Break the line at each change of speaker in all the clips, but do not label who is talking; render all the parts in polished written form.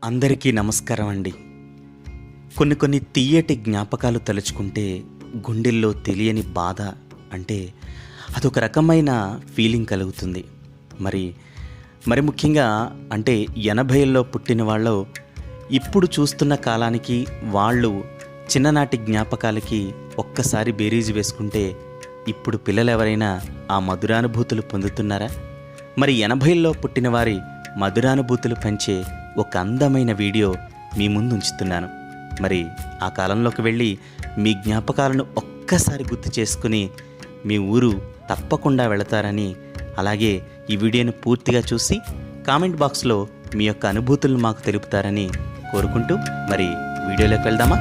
అందరికీ నమస్కారం అండి. కొన్ని తీయటి జ్ఞాపకాలు తలుచుకుంటే గుండెల్లో తెలియని బాధ, అంటే అదొక రకమైన ఫీలింగ్ కలుగుతుంది. మరి మరి ముఖ్యంగా అంటే 80ల్లో పుట్టిన వాళ్ళు ఇప్పుడు చూస్తున్న కాలానికి వాళ్ళు చిన్ననాటి జ్ఞాపకాలకి ఒక్కసారి బేరీజు వేసుకుంటే ఇప్పుడు పిల్లలు ఎవరైనా ఆ మధురానుభూతులు పొందుతున్నారా? మరి 80ల్లో పుట్టిన వారి మధురానుభూతులు పెంచే ఒక అందమైన వీడియో మీ ముందు ఉంచుతున్నాను. మరి ఆ కాలంలోకి వెళ్ళి మీ జ్ఞాపకాలను ఒక్కసారి గుర్తు చేసుకుని మీ ఊరు తప్పకుండా వెళతారని, అలాగే ఈ వీడియోని పూర్తిగా చూసి కామెంట్ బాక్స్లో మీ యొక్క అనుభూతులను మాకు తెలుపుతారని కోరుకుంటూ మరి వీడియోలోకి వెళ్దామా?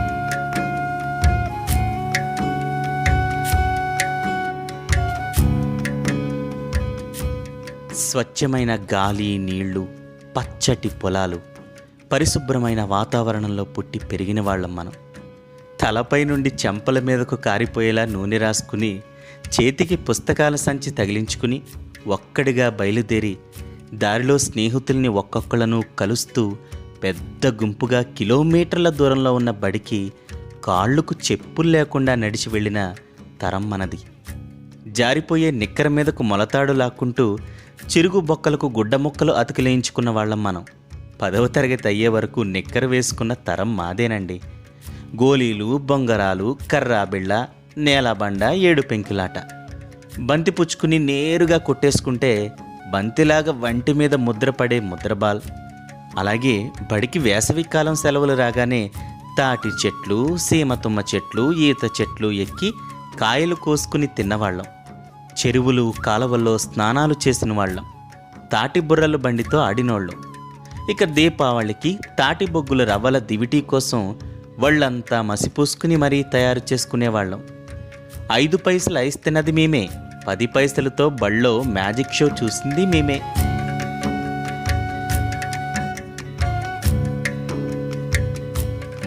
స్వచ్ఛమైన గాలి, నీళ్లు, పచ్చటి పొలాలు, పరిశుభ్రమైన వాతావరణంలో పుట్టి పెరిగిన వాళ్ళం మనం. తలపై నుండి చెంపల మీదకు కారిపోయేలా నూనె రాసుకుని, చేతికి పుస్తకాల సంచి తగిలించుకుని ఒక్కడిగా బయలుదేరి దారిలో స్నేహితుల్ని ఒక్కొక్కళ్ళను కలుస్తూ పెద్ద గుంపుగా కిలోమీటర్ల దూరంలో ఉన్న బడికి కాళ్ళకు చెప్పులు లేకుండా నడిచి వెళ్ళిన తరం మనది. జారిపోయే నిక్కర మీదకు మొలతాడు లాక్కుంటూ చిరుగు బొక్కలకు గుడ్డ ముక్కలు అతుకులేయించుకున్న వాళ్ళం మనం. 10వ తరగతి అయ్యే వరకు నిక్కర వేసుకున్న తరం మాదేనండి. గోళీలు, బొంగరాలు, కర్రాబిళ్ళ, నేలబండ, ఏడు పెంకులాట, బంతి పుచ్చుకుని నేరుగా కొట్టేసుకుంటే బంతిలాగా వంటి మీద ముద్రపడే ముద్రబాల్. అలాగే బడికి వేసవికాలం సెలవులు రాగానే తాటి చెట్లు, సీమతుమ్మ చెట్లు, ఈత చెట్లు ఎక్కి కాయలు కోసుకుని తిన్నవాళ్ళం. చెరువులు, కాలవల్లో స్నానాలు చేసిన వాళ్ళం. తాటి బుర్రలు బండితో ఆడినోళ్ళం. ఇక దీపావళికి తాటి బొగ్గుల రవ్వల దివిటీ కోసం వాళ్ళంతా మసిపూసుకుని మరీ తయారు చేసుకునేవాళ్ళం. 5 పైసలు ఐస్ తిన్నది మేమే, 10 పైసలతో బళ్ళో మ్యాజిక్ షో చూసింది మేమే.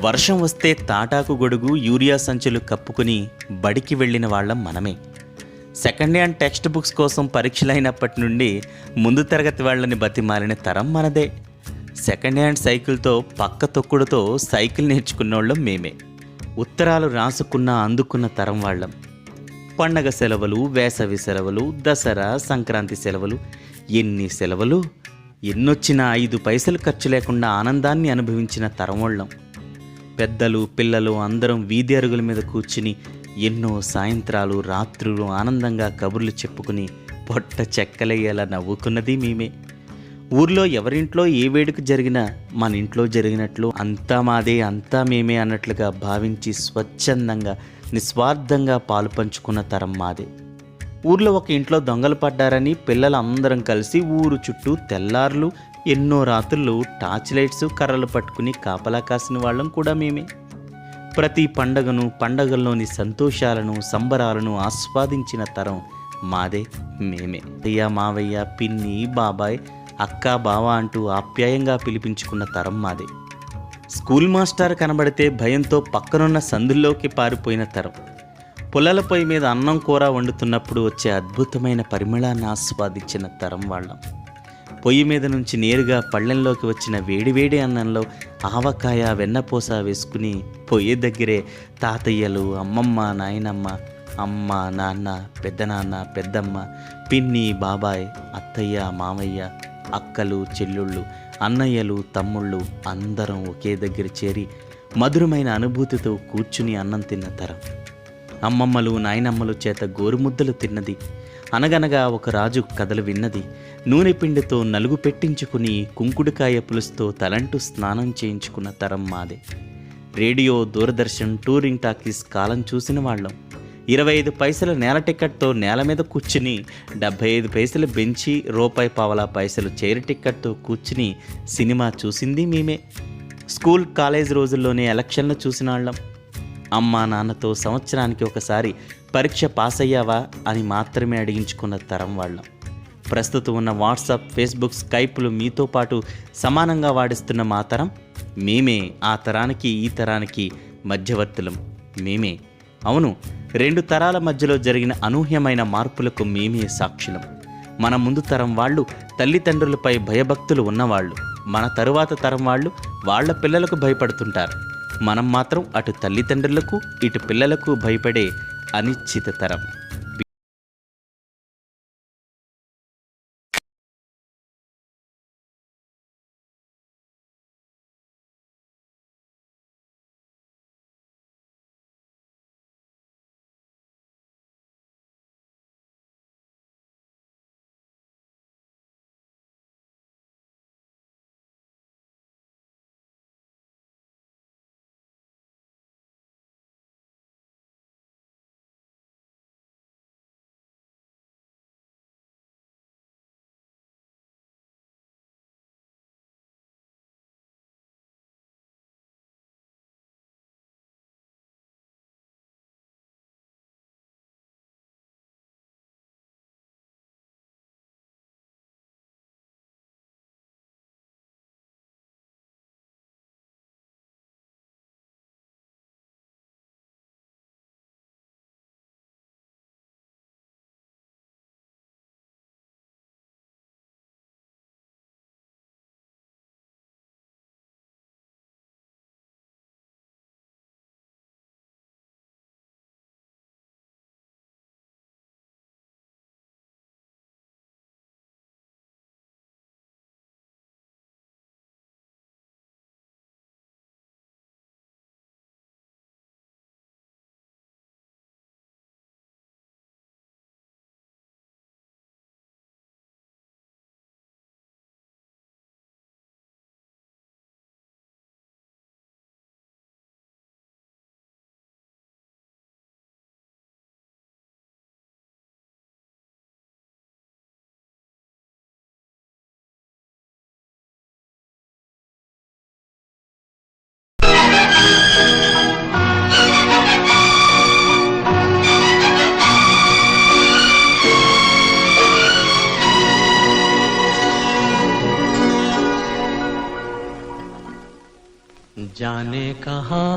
వర్షం వస్తే తాటాకు గొడుగు, యూరియా సంచులు కప్పుకుని బడికి వెళ్ళిన వాళ్ళం మనమే. సెకండ్ హ్యాండ్ టెక్స్ట్ బుక్స్ కోసం పరీక్షలైనప్పటి నుండి ముందు తరగతి వాళ్ళని బతిమాలిన తరం మనదే. సెకండ్ హ్యాండ్ సైకిల్తో పక్క తొక్కుడుతో సైకిల్ నేర్చుకున్నోళ్ళం మేమే. ఉత్తరాలు రాసుకున్న అందుకున్న తరం వాళ్ళం. పండగ సెలవులు, వేసవి సెలవులు, దసరా, సంక్రాంతి సెలవులు, ఎన్ని సెలవులు ఎన్నొచ్చినా 5 పైసలు ఖర్చు లేకుండా ఆనందాన్ని అనుభవించిన తరం వాళ్ళం. పెద్దలు, పిల్లలు అందరం వీధి అరుగుల మీద కూర్చుని ఎన్నో సాయంత్రాలు, రాత్రులు ఆనందంగా కబుర్లు చెప్పుకుని పొట్ట చెక్కలయ్యేలా నవ్వుకున్నది మేమే. ఊర్లో ఎవరింట్లో ఏ వేడుక జరిగినా మన ఇంట్లో జరిగినట్లు అంతా మాదే, అంతా మేమే అన్నట్లుగా భావించి స్వచ్ఛందంగా, నిస్వార్థంగా పాలు పంచుకున్న తరం మాదే. ఊర్లో ఒక ఇంట్లో దొంగలు పడ్డారని పిల్లలందరం కలిసి ఊరు చుట్టూ తెల్లార్లు ఎన్నో రాత్రులు టార్చ్ లైట్స్, కర్రలు పట్టుకుని కాపలా కాసిన వాళ్ళం కూడా మేమే. ప్రతి పండగను, పండగల్లోని సంతోషాలను, సంబరాలను ఆస్వాదించిన తరం మాదే, మేమే. అయ్య, మావయ్య, పిన్ని, బాబాయ్, అక్క, బావ అంటూ ఆప్యాయంగా పిలిపించుకున్న తరం మాదే. స్కూల్ మాస్టర్ కనబడితే భయంతో పక్కనున్న సందుల్లోకి పారిపోయిన తరం. పొలాల పొయ్యి మీద అన్నం కూర వండుతున్నప్పుడు వచ్చే అద్భుతమైన పరిమళాన్ని ఆస్వాదించిన తరం వాళ్ళం. పొయ్యి మీద నుంచి నేరుగా పళ్ళెంలోకి వచ్చిన వేడివేడి అన్నంలో ఆవకాయ, వెన్నపూస వేసుకుని పొయ్యి దగ్గరే తాతయ్యలు, అమ్మమ్మ, నాయనమ్మ, అమ్మ, నాన్న, పెద్దనాన్న, పెద్దమ్మ, పిన్ని, బాబాయ్, అత్తయ్య, మామయ్య, అక్కలు, చెల్లుళ్ళు, అన్నయ్యలు, తమ్ముళ్ళు అందరం ఒకే దగ్గర చేరి మధురమైన అనుభూతితో కూర్చుని అన్నం తిన్న తరం. అమ్మమ్మలు, నాయనమ్మలు చేత గోరుముద్దలు తిన్నది. అనగనగా ఒక రాజు కథలు విన్నది. నూనె పిండితో నలుగు పెట్టించుకుని కుంకుడుకాయ పులుసుతో తలంటూ స్నానం చేయించుకున్న తరం మాదే. రేడియో, దూరదర్శన్, టూరింగ్ టాకీస్ కాలం చూసిన వాళ్ళం. 25 పైసల నేల టికెట్తో నేల మీద కూర్చుని 75 పైసలు బెంచి, రూపాయి పావలా పైసలు చైర్ టికెట్తో కూర్చుని సినిమా చూసింది మేమే. స్కూల్, కాలేజ్ రోజుల్లోనే ఎలక్షన్లు చూసిన వాళ్ళం. అమ్మా నాన్నతో సంవత్సరానికి ఒకసారి పరీక్ష పాస్ అయ్యావా అని మాత్రమే అడిగించుకున్న తరం వాళ్ళం. ప్రస్తుతం ఉన్న వాట్సాప్, ఫేస్బుక్, స్కైప్లు మీతో పాటు సమానంగా వాడిస్తున్న మా తరం మేమే. ఆ తరానికి ఈ తరానికి మధ్యవర్తులం మేమే. అవును, 2 తరాల మధ్యలో జరిగిన అనూహ్యమైన మార్పులకు మేమే సాక్షులం. మన ముందు తరం వాళ్ళు తల్లిదండ్రులపై భయభక్తులు ఉన్నవాళ్ళు. మన తరువాత తరం వాళ్ళు వాళ్ళ పిల్లలకు భయపడుతుంటారు. మనం మాత్రం అటు తల్లిదండ్రులకు ఇటు పిల్లలకు భయపడే అనిశ్చిత తరం.
जाने कहाँ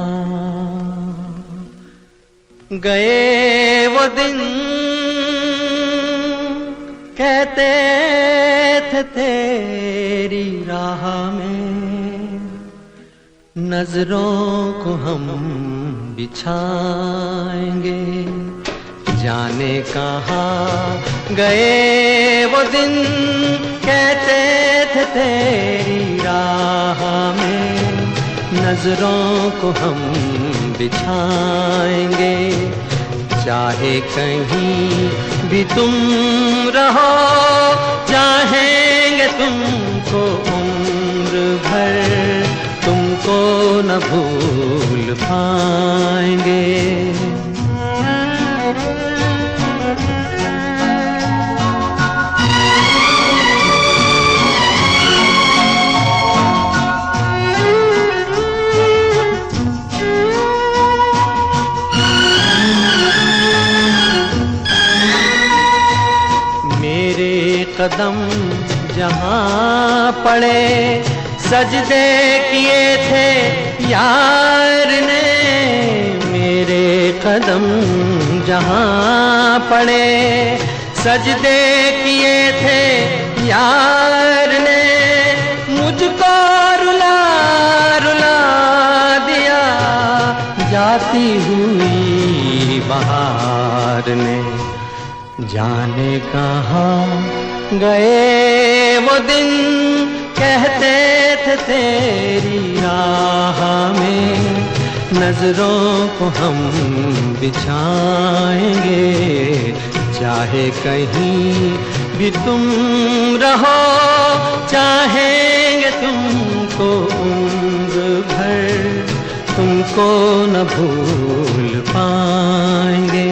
गए वो दिन कहते थे तेरी राह में नजरों को हम बिछाएंगे। जाने कहाँ गए वो दिन कहते थे तेरी राह में नजरों को हम बिछाएंगे। चाहे कहीं भी तुम रहो चाहेंगे तुमको उम्र भर तुमको न भूल पाएंगे। कदम जहाँ पड़े सजदे किए थे यार ने। मेरे कदम जहाँ पड़े सजदे किए थे यार ने। मुझको रुला रुला दिया जाती हुई बहार ने। जाने कहाँ गए वो दिन कहते थे तेरी राह में नजरों को हम बिछाएंगे। चाहे कहीं भी तुम रहो चाहेंगे तुमको उम्र भर तुमको न भूल पाएंगे।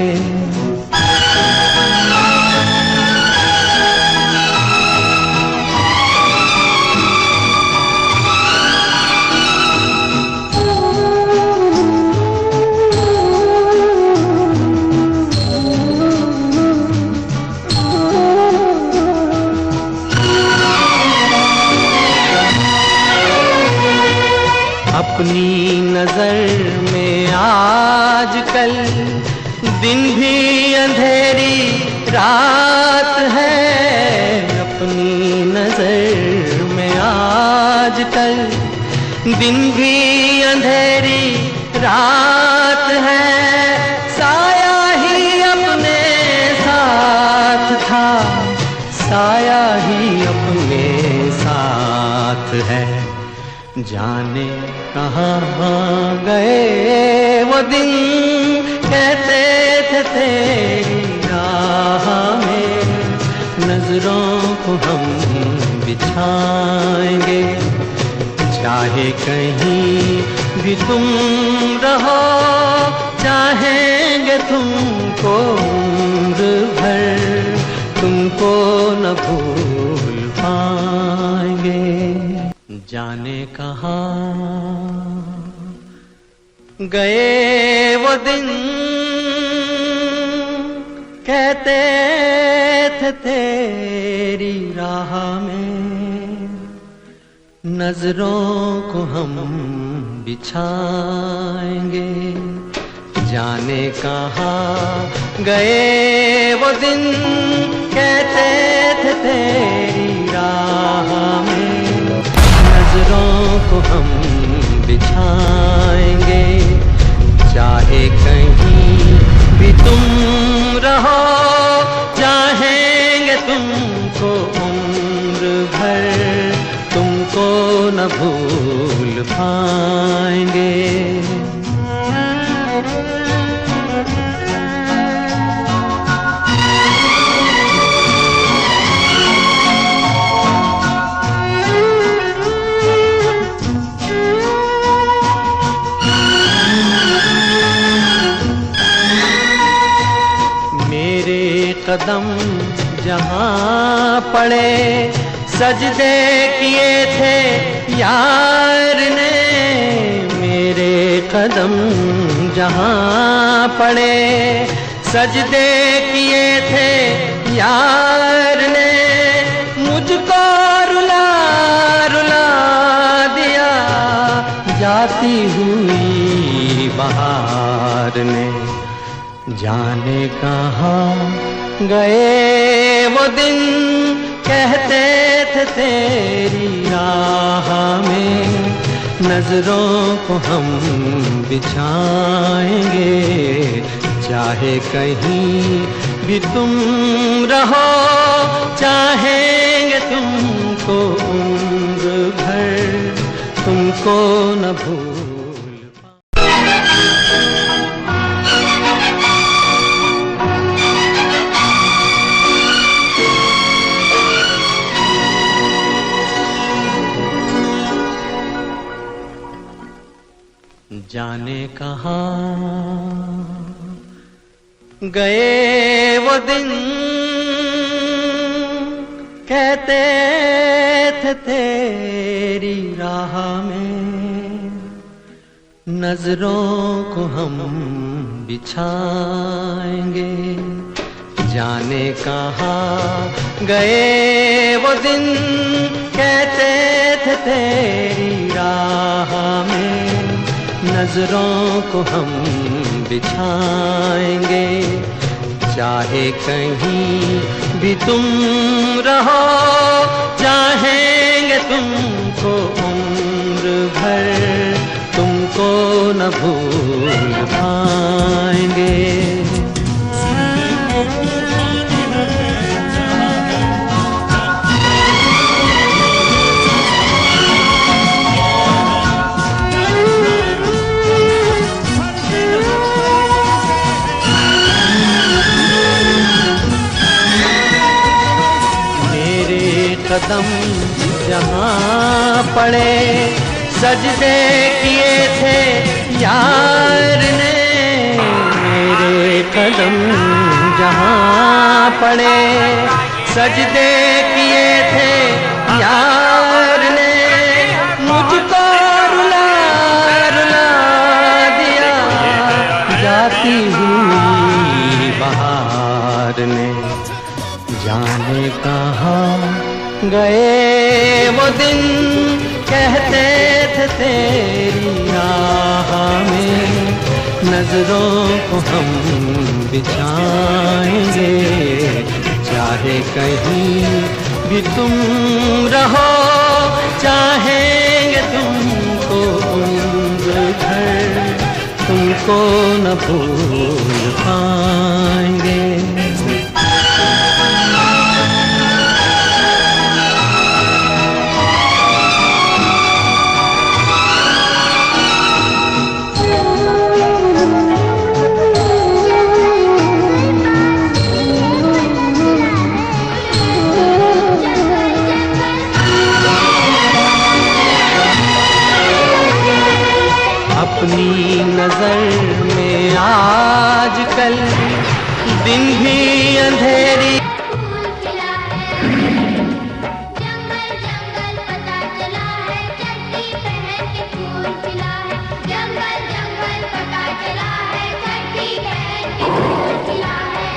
अपनी नजर में आजकल दिन भी अंधेरी रात है। अपनी नजर में आज दिन भी अंधेरी रात है, साया ही अपने साथ था, साया ही अपने साथ है। जाने कहाँ गए वो दिन, कहते थे तेरी राह में नजरों को हम बिछाएंगे, चाहे कहीं भी तुम रहो, चाहेंगे तुमको उम्र भर, तुमको न भूल पाएंगे। जाने कहाँ गए वो दिन, कहते थे तेरी राह में नजरों को हम बिछाएंगे, जाने कहाँ गए वो दिन, कहते थे तेरी राह में नजरों को हम बिछाएंगे, चाहे कहीं भी तुम रहो, चाहेंगे तुमको उम्र भर, तुमको न भूल पाएंगे। मेरे कदम जहाँ पड़े, सजदे किए थे यार ने, मेरे कदम जहाँ पड़े, सजदे किए थे यार ने, मुझको रुला रुला दिया जाती हुई बहार ने। जाने कहाँ गए वो दिन, कहते थे तेरी राह में नजरों को हम बिछाएंगे, चाहे कहीं भी तुम रहो, चाहेंगे तुमको उम्र भर, तुमको न भूल। जाने कहाँ गए वो दिन, कहते थे तेरी राह में नजरों को हम बिछाएंगे, जाने कहाँ गए वो दिन, कहते थे तेरी राह में नजरों को हम बिछाएंगे, चाहे कहीं भी तुम रहो, चाहेंगे तुमको उम्र भर, तुमको न भूल पाएंगे। कदम जहाँ पड़े, सजदे किए थे यार ने, मेरे कदम जहाँ पड़े, सजदे किए थे यार ने, मुझको रुला रुला दिया जाती हुई बहार ने। जाने कहाँ गए वो दिन, कहते थे तेरी राह में नजरों को हम बिछाएंगे, चाहे कहीं भी तुम रहो, चाहेंगे तुमको को न भूल पाएंगे। अपनी नजर में आजकल दिन भी अंधेरी।
फूल खिला है जंगल जंगल पता चला है, चड्डी पहन के फूल खिला है जंगल जंगल पता चला है, चड्डी पहन के फूल खिला है।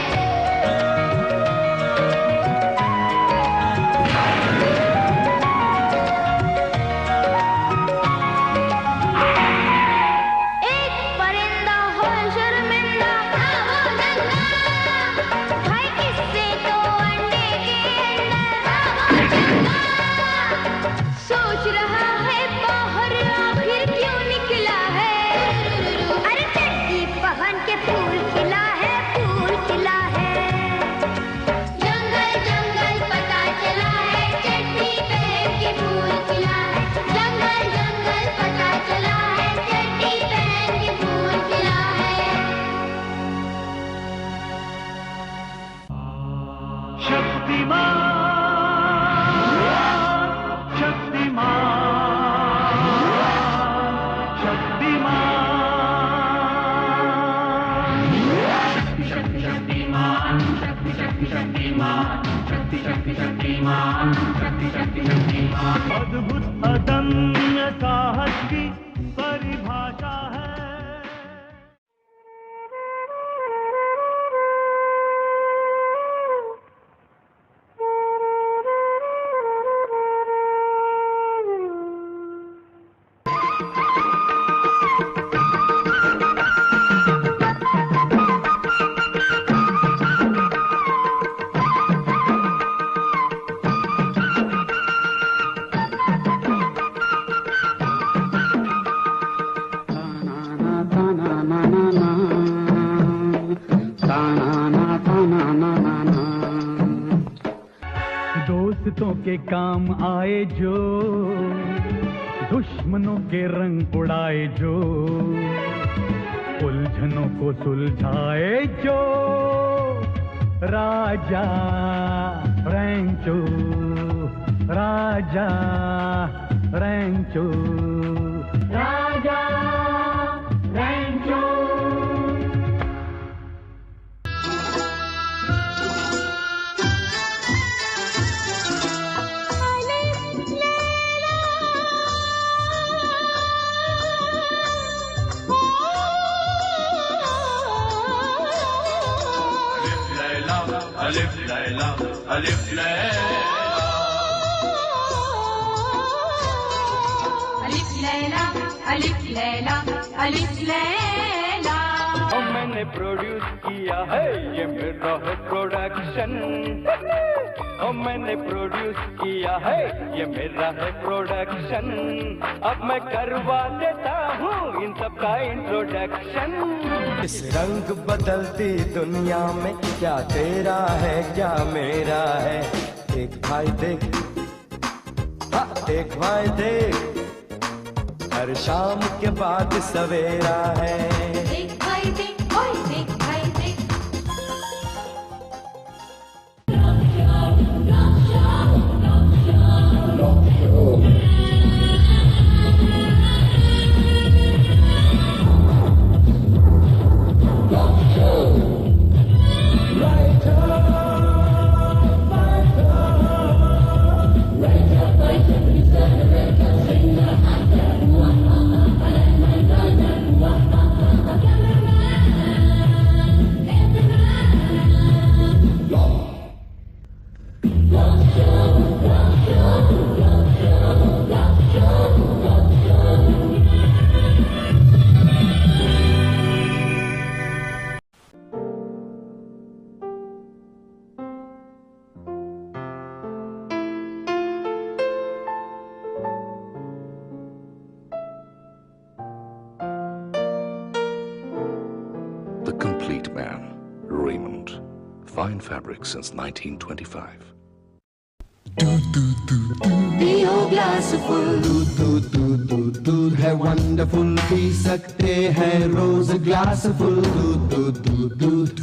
एक परिंदा हो शर्मिंदा वो नन्हा, भाई किससे तो अंडे के अंदर वो चंगा, सोच रहा है बाहर आखिर क्यों निकला है। अरे चड्डी पहन के फूल खिला है, फूल खिला है जंगल जंगल पता चला है, चड्डी पहन के फूल खिला है जंगल जंगल पता चला है, चड्डी पहन के फूल खिला है।
अद्भुत अदम्य साहस की परिभाषा है। दोस्तों के काम आए जो, दुश्मनों के रंग उड़ाए जो, उलझनों को सुलझाए जो, राजा रैंचो, राजा रैंचो, राजा रैंचो।
अलिफ लैला अलिफ लैला
अलिफ लैला अलिफ लैला अलिफ लैला।
और मैंने प्रोड्यूस किया है ये मेरा है प्रोडक्शन, और मैंने प्रोड्यूस किया है ये मेरा है प्रोडक्शन। अब मैं करवा देता हूँ इन सब का इंट्रोडक्शन।
इस रंग बदलती दुनिया में क्या तेरा है क्या मेरा है। देख भाई देख, हाँ देख भाई देख, हर शाम के बाद सवेरा है।
देख भाई देख, ओए देख भाई देख।
man, Raymond. Fine fabric since 1925.
दूध है वंडरफुल, पी सकते हैं रोज ग्लास फुल। दूध दूध दूध दूध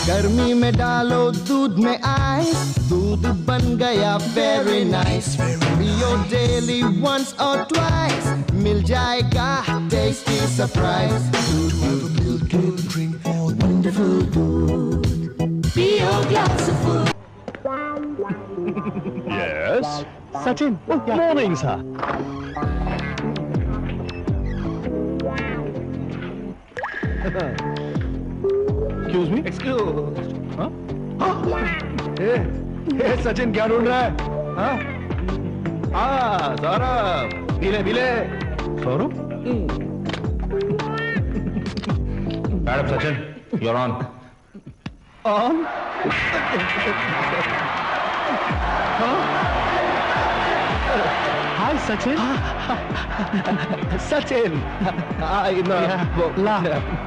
गर्मी में डालो दूध में आइस, दूध बन गया वेरी नाइस। पियो डेली वंस और ट्वाइस, मिल जाएगा टेस्टी सरप्राइज। दूध ड्रिंक वंडरफुल दूध, पियो glass full.
Yes. Sachin. Oh, morning, sir. Excuse me. Excuse. Huh? Hey, Sachin, क्या ढूंढ रहा है? हाँ? सौरभ. बिले. Saurabh? Madam Sachin, you're on. On? Hi, Sachin. Sachin.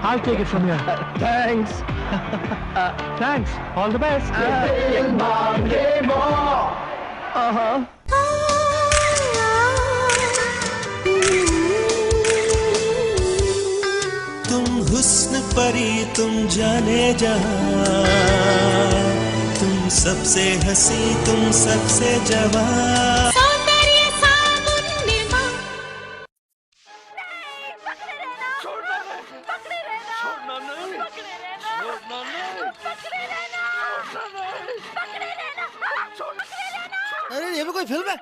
I'll take it from here. Thanks. Thanks. All the best.
तुम हुस्न परी, तुम जाने जहां, तुम सबसे हंसी, तुम सबसे जवान।
सौंदर्य साबुन निर्मा। पकड़े रहना।
अरे ये भी कोई फिल्म है?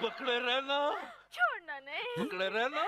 पकड़े रहना,
छोड़ना नहीं।
पकड़े रहना।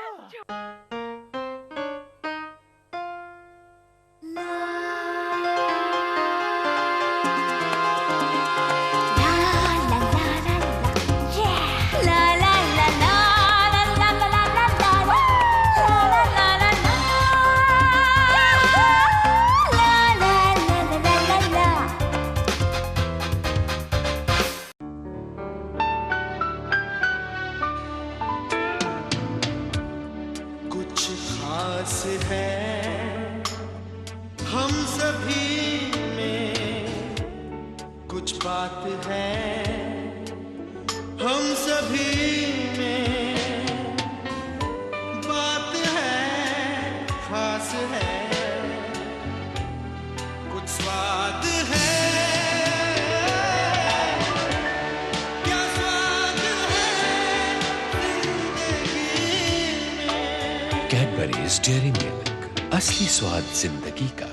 कुछ खास है हम सभी में, कुछ बात है हम सभी में, बात है खास है, कुछ स्वाद है, क्या स्वाद है जिंदगी में।
Cadbury's Dairy Milk, असली स्वाद जिंदगी का।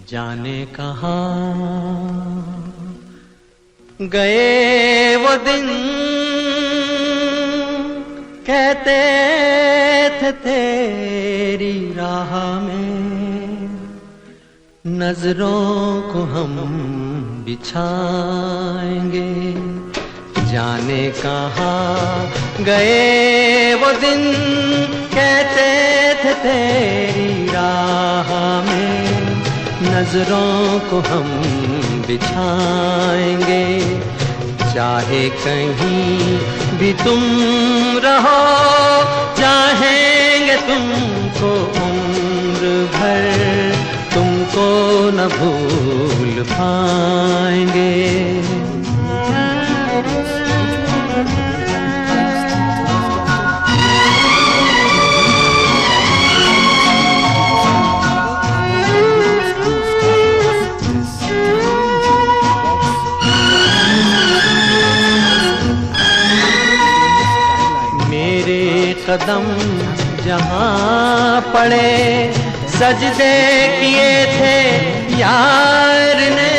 जाने कहाँ गए वो दिन, कहते थे तेरी राह में नजरों को हम बिछाएंगे। जाने कहाँ गए वो दिन, कहते थे तेरी राह में नजरों को हम बिछाएंगे। चाहे कहीं भी तुम रहो, चाहेंगे तुमको उम्र भर, तुमको न भूल पाएंगे। कदम जहाँ पड़े, सजदे किए थे यार ने।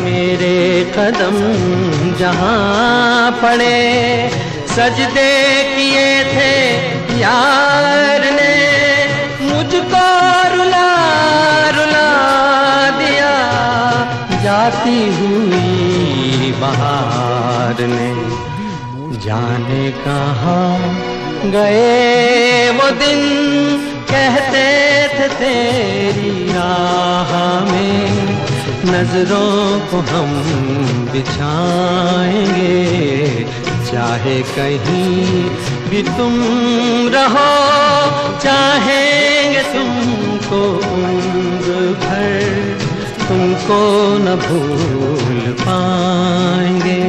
मेरे कदम जहाँ पड़े, सजदे किए थे यार ने। मुझको रुला रुला दिया जाती हुई बहार ने। जाने कहाँ गए वो दिन, कहते थे तेरी राह में नजरों को हम बिछाएंगे। चाहे कहीं भी तुम रहो, चाहेंगे तुमको उम्र भर, तुमको न भूल पाएंगे।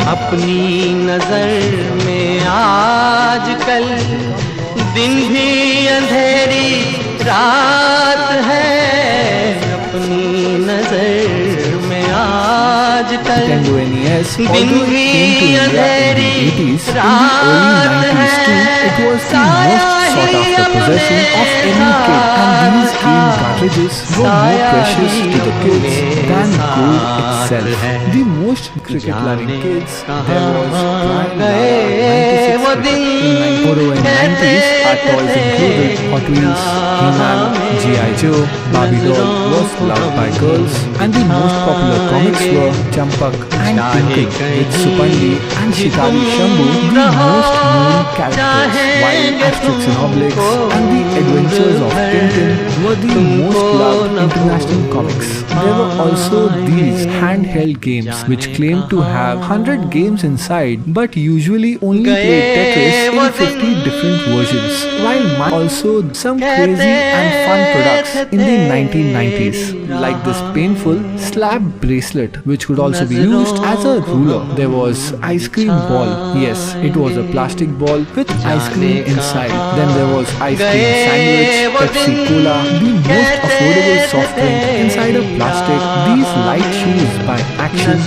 अपनी नजर में आजकल दिन भी अंधेरी रात है। अपनी नजर में आजकल दिन भी अंधेरी रात है।
It was the most sought after possession of any kid, and these game cartridges were more precious to the kids than gold itself. The most cricket loving kids there was Prime Lara 96 in 90s. Our toys included Hot Wheels, He-Man, G.I. Joe, Barbie doll was loved by girls, and the most popular comics were Champak and Tintin, with Supandi and Shikari Shambhu the most known characters, while Asterix and Obelix and the Adventures of Tintin were the most loved international comics. There were also these handheld games which claimed to have 100 games inside, but usually only played Tetris in 50 different versions, while also some crazy and fun products in the 1990s, like this painful slap bracelet which could also be used as a ruler. There was ice cream ball. Yes, it was a plastic ball with ice cream inside. Then there was ice cream sandwich, Pepsi Cola, the most affordable soft drink inside a plastic, these light shoes by Action,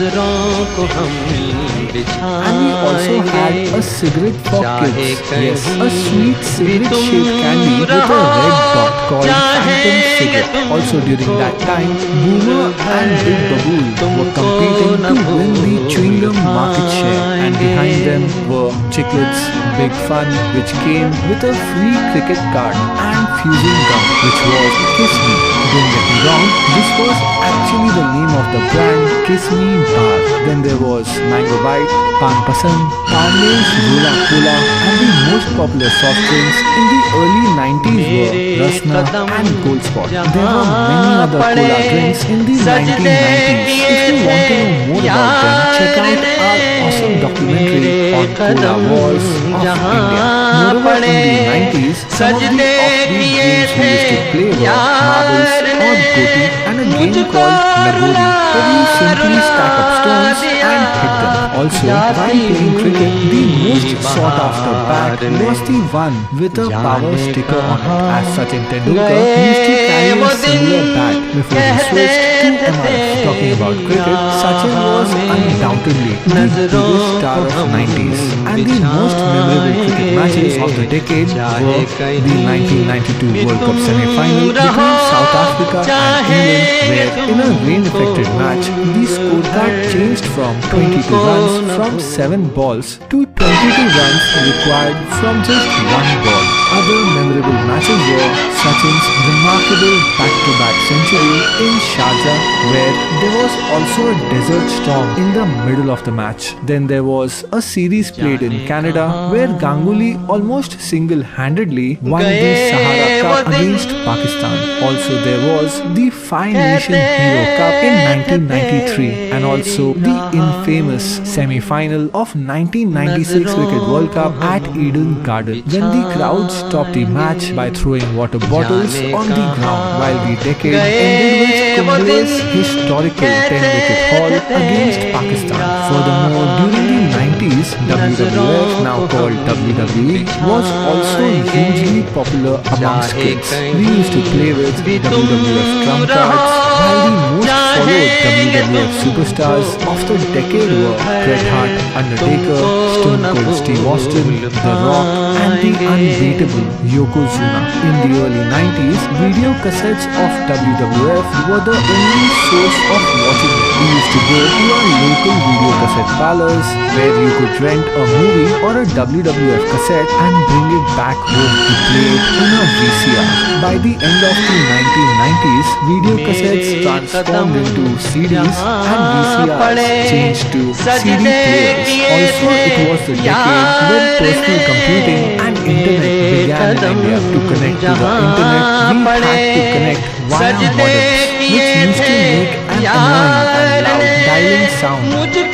and we also had a cigarette for kids. Yes, a sweet cigarette shaped candy with a red dot called Phantom Cigarette. Also during that time, Boomer and Big Babool were competing to win the chewing gum market share, and behind them were Chiclets, Big Fun, which came with a free cricket card, and Fusing Gum, which was Kiss Me. Don't get me wrong, this was actually the name of the brand Kiss Me Bar. Then there was Mango Bite, Pan Pasand, Parle's Zola Cola, and the most popular soft drinks in the early 90s were Rasna and Gold Spot. There were many other cola drinks in the 1990s. If you want to know more about them, check out our awesome documentary on Cola Wars of India. Moreover, in the 90s, some of the offbeat games we used to play were marbles or goti, and a game called Lagori, where you simply stack up stones and hit them. Also, while playing cricket, the most sought after bat was the one with a power sticker on it, as Sachin Tendulkar used to carry a similar bat before he switched to MRF. Talking about cricket, Sachin was undoubtedly the biggest star of 90s, and the most memorable cricket matches of the decade were the 1992 World Cup semi-final between South Africa and England, where in a rain-affected match, the scorecard changed from 22 runs from 7 balls to 22 runs required from just 1 ball. Other memorable matches were Sachin's remarkable back-to-back century in Sharjah, where there was also a desert storm in the middle of the match. Then there was a series played in Canada, where Ganguly almost single-handedly won the Sahara Cup against Pakistan. Also there was the Five Nation Hero Cup in 1993, and also the infamous semi-final of 1996 Cricket World Cup at Eden Garden, when the crowd stopped the match by throwing water bottles on the ground, while the decade ended with Kumble's historical 10-wicket haul against Pakistan. Furthermore, during the 90s, WWF, now called WWE, was also hugely popular amongst kids. We used to play with WWF trump cards, while the most followed WWF superstars of the decade were Bret Hart, Undertaker, Stone Cold Steve Austin, The Rock, and the unbeatable Yokozuna. In the early 90s, video cassettes of WWF were the only source of watching it. We used to go to our local video cassette parlors, where you could rent a movie or a WWF cassette and bring it back home to play it in a VCR. By the end of the 1990s, video cassettes transformed into CDs and VCRs changed to CD players. Also, it was the decade when personal computing and internet began in India. To connect to the internet, we had to connect via modems, which used to make an annoying and loud dialing sound every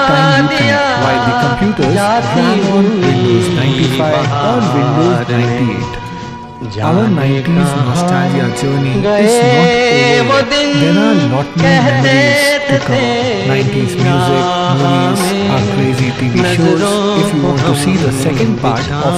time you connect, while the computers ran on Windows 95 or Windows 98. Our 90s nostalgia journey is not over yet. There are a lot more memories to cover. 90s music, movies, our crazy TV shows. If you want to see the second part of